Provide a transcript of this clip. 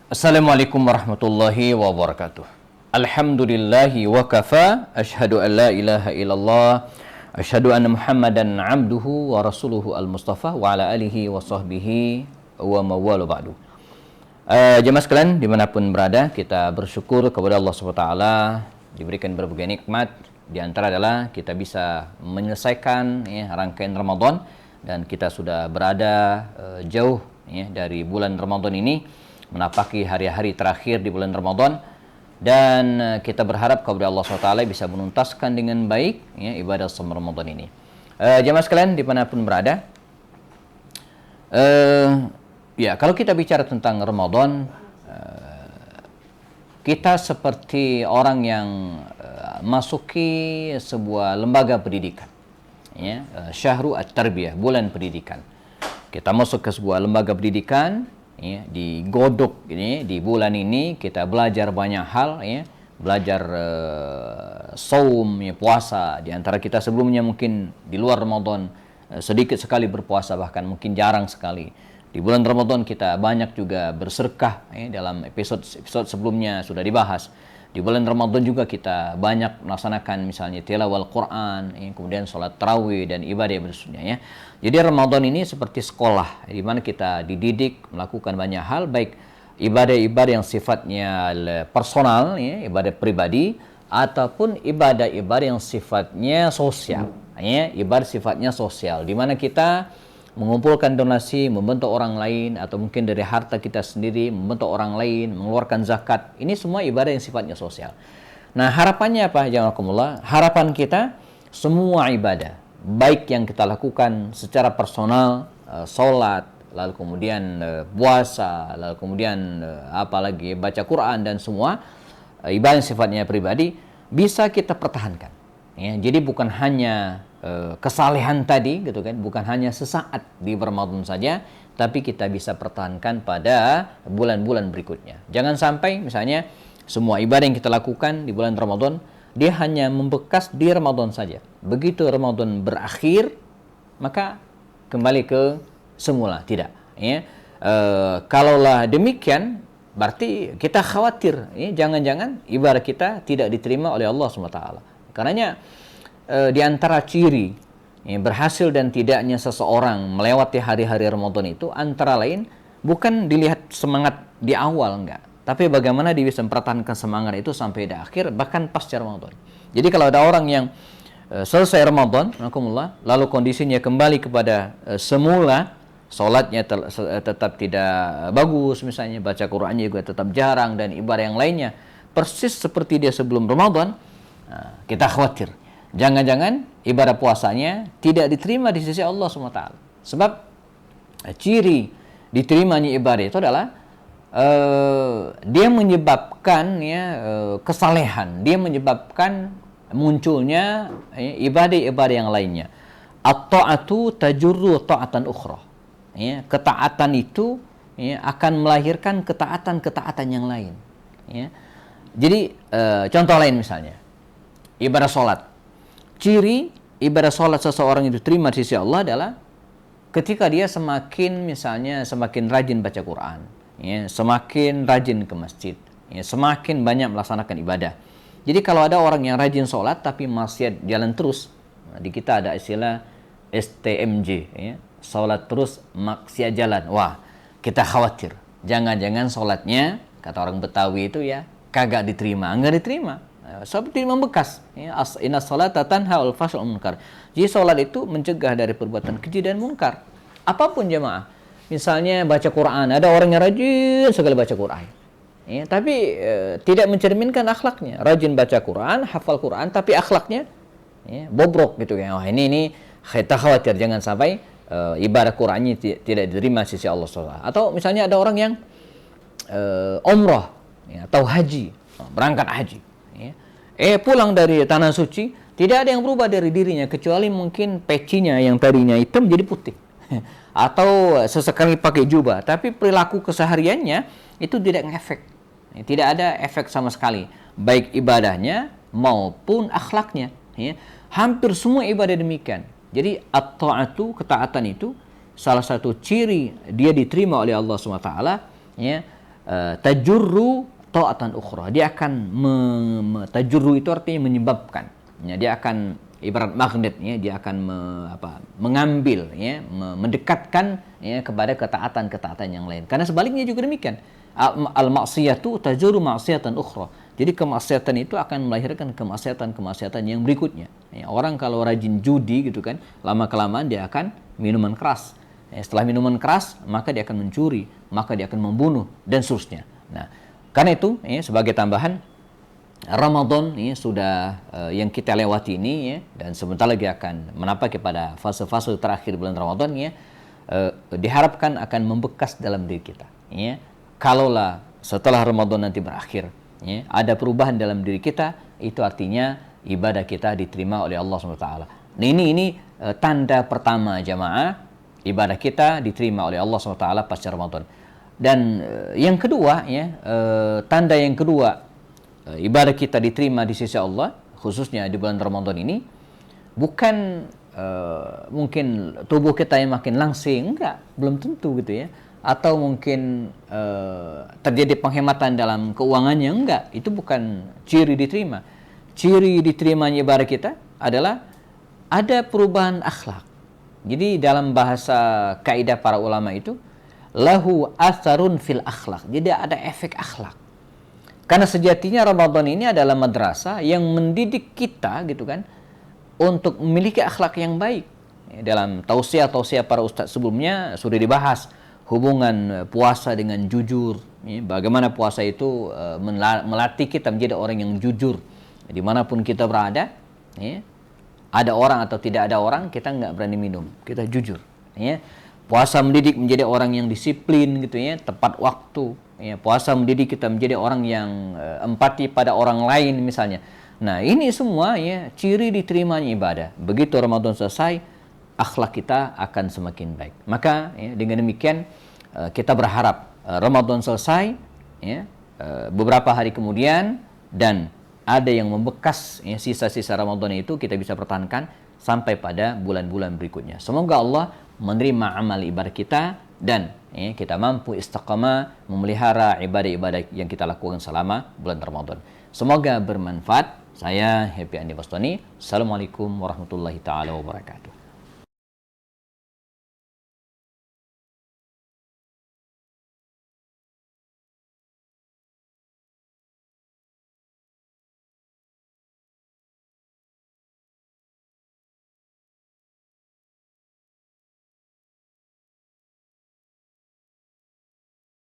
Assalamualaikum warahmatullahi wabarakatuh. Alhamdulillahi wa kafa, asyhadu an la ilaha illallah, asyhadu anna Muhammadan abduhu wa rasuluhu al-Mustafa wa ala alihi wa sahbihi wa mawalu ba'du. Jemaah sekalian dimanapun berada, kita bersyukur kepada Allah SWT diberikan berbagai nikmat. Di antara adalah kita bisa menyelesaikan rangkaian Ramadan, dan kita sudah berada jauh dari bulan Ramadan ini, menapaki hari-hari terakhir di bulan Ramadan, dan kita berharap kepada Allah SWT bisa menuntaskan dengan baik ibadah selama Ramadan ini. Jemaah sekalian dimanapun berada, kalau kita bicara tentang Ramadan, kita seperti orang yang masuki sebuah lembaga pendidikan, Syahru At-Tarbiyah, bulan pendidikan. Kita masuk ke sebuah lembaga pendidikan, digodok di bulan ini kita belajar banyak hal, belajar saum, puasa. Di antara kita sebelumnya mungkin di luar Ramadan sedikit sekali berpuasa, bahkan mungkin jarang sekali. Di bulan Ramadan kita banyak juga bersedekah, dalam episode sebelumnya sudah dibahas. Di bulan Ramadan juga kita banyak melaksanakan misalnya tilawah Al-Quran, kemudian sholat tarawih dan ibadah bersunnah. Jadi Ramadan ini seperti sekolah, di mana kita dididik melakukan banyak hal, baik ibadah-ibadah yang sifatnya personal, ibadah pribadi, ataupun ibadah-ibadah yang sifatnya sosial, ibadah sifatnya sosial, di mana kita mengumpulkan donasi, membantu orang lain, atau mungkin dari harta kita sendiri membantu orang lain, mengeluarkan zakat. Ini semua ibadah yang sifatnya sosial. Nah, harapannya apa? Jazakumullah. Harapan kita semua ibadah, baik yang kita lakukan secara personal, sholat, lalu kemudian puasa, lalu kemudian apalagi baca Quran, dan semua ibadah yang sifatnya pribadi bisa kita pertahankan. Jadi bukan hanya kesalehan tadi, gitu kan, bukan hanya sesaat di Ramadan saja, tapi kita bisa pertahankan pada bulan-bulan berikutnya. Jangan sampai misalnya semua ibadah yang kita lakukan di bulan Ramadan dia hanya membekas di Ramadan saja. Begitu Ramadan berakhir, maka kembali ke semula. Tidak. Kalaulah demikian, berarti kita khawatir, jangan-jangan ibadah kita tidak diterima oleh Allah SWT. Karenanya di antara ciri berhasil dan tidaknya seseorang melewati hari-hari Ramadan itu antara lain bukan dilihat semangat di awal, enggak, tapi bagaimana dia bisa mempertahankan semangat itu sampai di akhir, bahkan pasca Ramadan. Jadi kalau ada orang yang selesai Ramadan, lalu kondisinya kembali kepada semula, sholatnya tetap tidak bagus, misalnya baca Qur'annya juga tetap jarang, dan ibadah yang lainnya persis seperti dia sebelum Ramadan, kita khawatir jangan-jangan ibadah puasanya tidak diterima di sisi Allah SWT. Sebab ciri diterimanya ibadah itu adalah dia menyebabkan kesalehan, dia menyebabkan munculnya ibadah-ibadah yang lainnya. At-ta'atu tajurru ta'atan ukhra. Ketaatan itu akan melahirkan ketaatan-ketaatan yang lain. Jadi contoh lain misalnya ibadah sholat. Ciri ibadah sholat seseorang itu terima di sisi Allah adalah ketika dia semakin rajin baca Quran, semakin rajin ke masjid, semakin banyak melaksanakan ibadah. Jadi kalau ada orang yang rajin sholat tapi maksiat jalan terus, di kita ada istilah STMJ, sholat terus maksiat jalan. Wah, kita khawatir jangan-jangan sholatnya, kata orang Betawi itu kagak diterima, enggak diterima. Seperti membekas. Inna sholata tanha 'anil fahsya'i wal munkar. Jadi salat itu mencegah dari perbuatan keji dan munkar. Apapun jemaah. Misalnya baca Quran, ada orang yang rajin sekali baca Quran. Tapi tidak mencerminkan akhlaknya. Rajin baca Quran, hafal Quran, tapi akhlaknya bobrok gitu ya. Wah, ini kita khawatir jangan sampai ibadah Qurannya tidak diterima sisi Allah SWT. Atau misalnya ada orang yang umrah atau haji, berangkat haji. Pulang dari tanah suci, tidak ada yang berubah dari dirinya kecuali mungkin pecinya yang tadinya hitam jadi putih. Atau sesekali pakai jubah, tapi perilaku kesehariannya itu tidak ngefek. Tidak ada efek sama sekali, baik ibadahnya maupun akhlaknya. Hampir semua ibadah demikian. Jadi at-ta'atu, ketaatan itu salah satu ciri dia diterima oleh Allah SWT, tajurru ta'atan ukhra. Dia akan tajurru itu artinya menyebabkan. Ya, dia akan ibarat magnet, ya, dia akan mengambil, ya, mendekatkan, ya, kepada ketaatan-ketaatan yang lain. Karena sebaliknya juga demikian. Al-ma'siyatu tajurru ma'siyatan ukhra. Jadi kemaksiatan itu akan melahirkan kemaksiatan-kemaksiatan yang berikutnya. Ya, orang kalau rajin judi gitu kan, lama-kelamaan dia akan minuman keras. Ya, setelah minuman keras, maka dia akan mencuri, maka dia akan membunuh, dan seterusnya. Nah, karena itu, ya, sebagai tambahan, Ramadan, ya, sudah yang kita lewati ini, ya, dan sebentar lagi akan menapaki pada fase-fase terakhir bulan Ramadan, ya, diharapkan akan membekas dalam diri kita. Ya. Kalaulah setelah Ramadan nanti berakhir, ya, ada perubahan dalam diri kita, itu artinya ibadah kita diterima oleh Allah SWT. Nah, ini tanda pertama jamaah, ibadah kita diterima oleh Allah SWT pasca Ramadan. Dan yang kedua, ya, tanda yang kedua ibadah kita diterima di sisi Allah, khususnya di bulan Ramadan ini, bukan mungkin tubuh kita yang makin langsing, enggak, belum tentu gitu ya. Atau mungkin terjadi penghematan dalam keuangannya, enggak, itu bukan ciri diterima. Ciri diterimanya ibadah kita adalah ada perubahan akhlak. Jadi dalam bahasa kaidah para ulama itu, lahu atharun fil akhlak. Jadi ada efek akhlak. Karena sejatinya Ramadan ini adalah madrasah yang mendidik kita gitu kan untuk memiliki akhlak yang baik. Dalam tausiah-tausiah para ustaz sebelumnya sudah dibahas hubungan puasa dengan jujur, ya, bagaimana puasa itu melatih kita menjadi orang yang jujur dimanapun kita berada, ya. Ada orang atau tidak ada orang, kita nggak berani minum, kita jujur, ya. Puasa mendidik menjadi orang yang disiplin gitu ya, tepat waktu, ya. Puasa mendidik kita menjadi orang yang empati pada orang lain misalnya. Nah, ini semua, ya, ciri diterimanya ibadah. Begitu Ramadan selesai, akhlak kita akan semakin baik. Maka, ya, dengan demikian kita berharap Ramadan selesai, ya, beberapa hari kemudian, dan ada yang membekas, ya, sisa-sisa Ramadan itu kita bisa pertahankan sampai pada bulan-bulan berikutnya. Semoga Allah menerima amal ibadah kita dan, ya, kita mampu istiqamah memelihara ibadah-ibadah yang kita lakukan selama bulan Ramadan. Semoga bermanfaat. Saya Happy Andi Bastoni. Assalamualaikum warahmatullahi taala wabarakatuh.